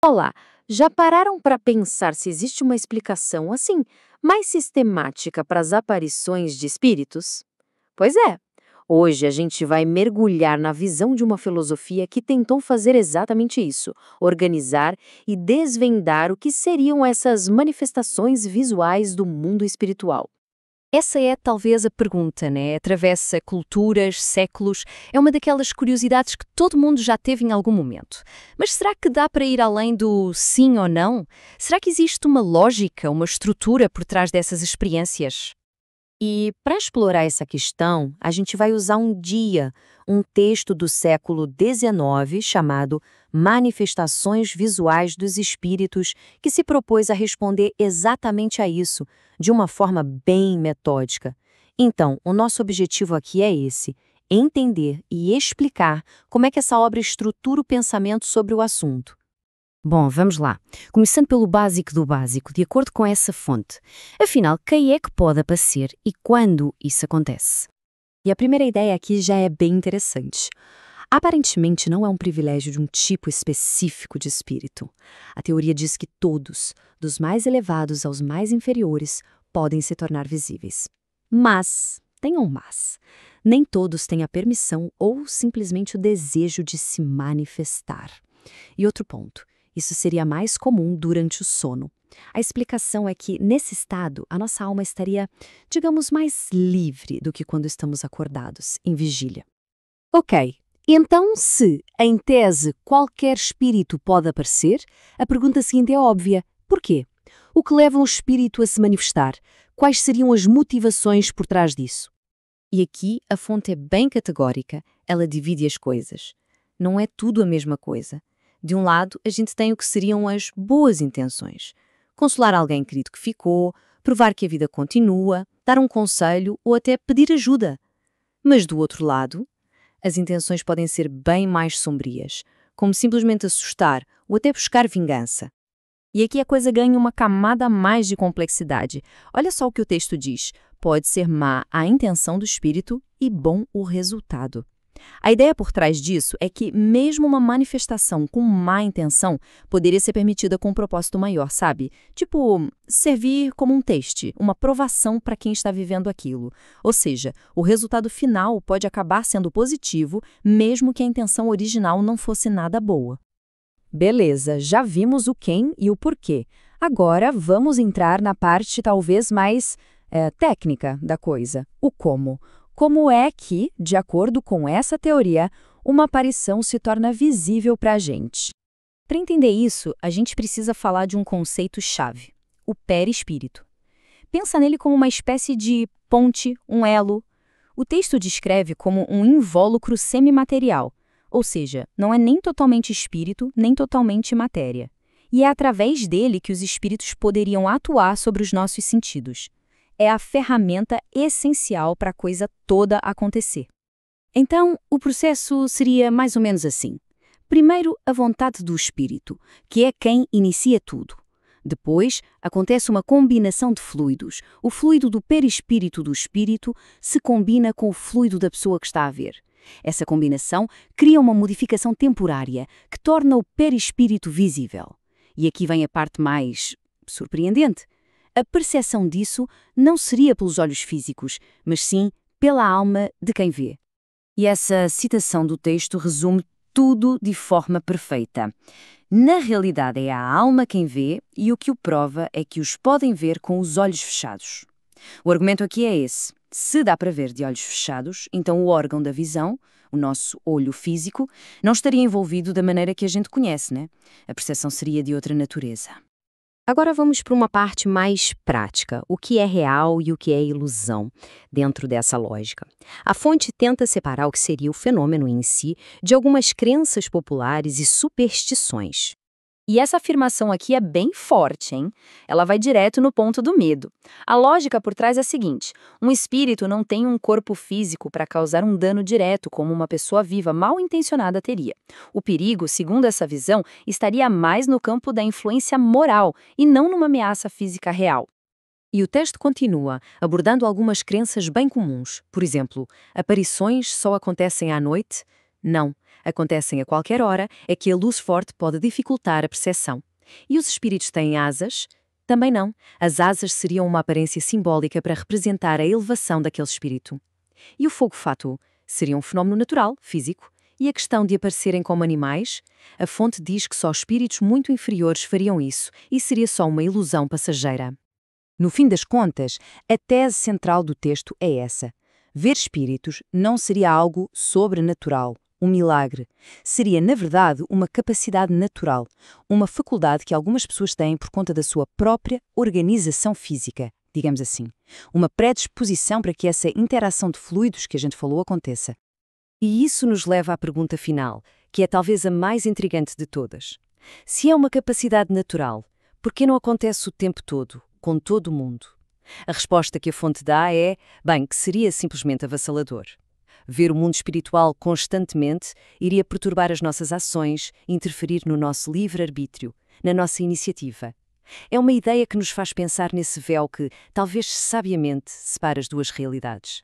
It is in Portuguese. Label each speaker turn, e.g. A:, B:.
A: Olá, já pararam para pensar se existe uma explicação, assim, mais sistemática para as aparições de espíritos? Pois é, hoje a gente vai mergulhar na visão de uma filosofia que tentou fazer exatamente isso: organizar e desvendar o que seriam essas manifestações visuais do mundo espiritual.
B: Essa é talvez a pergunta, né? Atravessa culturas, séculos, é uma daquelas curiosidades que todo mundo já teve em algum momento. Mas será que dá para ir além do sim ou não? Será que existe uma lógica, uma estrutura por trás dessas experiências?
A: E para explorar essa questão, a gente vai usar um texto do século XIX chamado Manifestações Visuais dos Espíritos, que se propôs a responder exatamente a isso, de uma forma bem metódica. Então, o nosso objetivo aqui é esse: entender e explicar como é que essa obra estrutura o pensamento sobre o assunto.
B: Bom, vamos lá. Começando pelo básico do básico, de acordo com essa fonte. Afinal, quem é que pode aparecer e quando isso acontece?
A: E a primeira ideia aqui já é bem interessante. Aparentemente, não é um privilégio de um tipo específico de espírito. A teoria diz que todos, dos mais elevados aos mais inferiores, podem se tornar visíveis. Mas, tem um mas, nem todos têm a permissão ou simplesmente o desejo de se manifestar. E outro ponto, isso seria mais comum durante o sono. A explicação é que, nesse estado, a nossa alma estaria, digamos, mais livre do que quando estamos acordados, em vigília.
B: Ok, então se, em tese, qualquer espírito pode aparecer, a pergunta seguinte é óbvia. Porquê? O que leva um espírito a se manifestar? Quais seriam as motivações por trás disso?
A: E aqui a fonte é bem categórica, ela divide as coisas. Não é tudo a mesma coisa. De um lado, a gente tem o que seriam as boas intenções: consolar alguém querido que ficou, provar que a vida continua, dar um conselho ou até pedir ajuda. Mas do outro lado, as intenções podem ser bem mais sombrias, como simplesmente assustar ou até buscar vingança. E aqui a coisa ganha uma camada a mais de complexidade. Olha só o que o texto diz: pode ser má a intenção do espírito e bom o resultado. A ideia por trás disso é que mesmo uma manifestação com má intenção poderia ser permitida com um propósito maior, sabe? Tipo, servir como um teste, uma provação para quem está vivendo aquilo. Ou seja, o resultado final pode acabar sendo positivo, mesmo que a intenção original não fosse nada boa.
B: Beleza, já vimos o quem e o porquê. Agora vamos entrar na parte talvez mais técnica da coisa, o como. Como é que, de acordo com essa teoria, uma aparição se torna visível para a gente?
A: Para entender isso, a gente precisa falar de um conceito-chave: o perispírito. Pensa nele como uma espécie de ponte, um elo. O texto descreve como um invólucro semimaterial, ou seja, não é nem totalmente espírito, nem totalmente matéria. E é através dele que os espíritos poderiam atuar sobre os nossos sentidos. É a ferramenta essencial para a coisa toda acontecer. Então, o processo seria mais ou menos assim. Primeiro, a vontade do espírito, que é quem inicia tudo. Depois, acontece uma combinação de fluidos. O fluido do perispírito do espírito se combina com o fluido da pessoa que está a ver. Essa combinação cria uma modificação temporária que torna o perispírito visível. E aqui vem a parte mais surpreendente. A percepção disso não seria pelos olhos físicos, mas sim pela alma de quem vê. E essa citação do texto resume tudo de forma perfeita. Na realidade, é a alma quem vê, e o que o prova é que os podem ver com os olhos fechados. O argumento aqui é esse: se dá para ver de olhos fechados, então o órgão da visão, o nosso olho físico, não estaria envolvido da maneira que a gente conhece, né? A percepção seria de outra natureza. Agora vamos para uma parte mais prática: o que é real e o que é ilusão, dentro dessa lógica. A fonte tenta separar o que seria o fenômeno em si de algumas crenças populares e superstições. E essa afirmação aqui é bem forte, hein? Ela vai direto no ponto do medo. A lógica por trás é a seguinte: um espírito não tem um corpo físico para causar um dano direto, como uma pessoa viva mal intencionada teria. O perigo, segundo essa visão, estaria mais no campo da influência moral e não numa ameaça física real. E o texto continua, abordando algumas crenças bem comuns. Por exemplo, aparições só acontecem à noite. Não. Acontecem a qualquer hora, é que a luz forte pode dificultar a percepção. E os espíritos têm asas? Também não. As asas seriam uma aparência simbólica para representar a elevação daquele espírito. E o fogo fátuo? Seria um fenómeno natural, físico. E a questão de aparecerem como animais? A fonte diz que só espíritos muito inferiores fariam isso, e seria só uma ilusão passageira.
B: No fim das contas, a tese central do texto é essa. Ver espíritos não seria algo sobrenatural, um milagre. Seria, na verdade, uma capacidade natural, uma faculdade que algumas pessoas têm por conta da sua própria organização física, digamos assim. Uma predisposição para que essa interação de fluidos que a gente falou aconteça.
A: E isso nos leva à pergunta final, que é talvez a mais intrigante de todas. Se é uma capacidade natural, por que não acontece o tempo todo, com todo o mundo? A resposta que a fonte dá é, bem, que seria simplesmente avassalador. Ver o mundo espiritual constantemente iria perturbar as nossas ações, interferir no nosso livre-arbítrio, na nossa iniciativa. É uma ideia que nos faz pensar nesse véu que, talvez sabiamente, separa as duas realidades.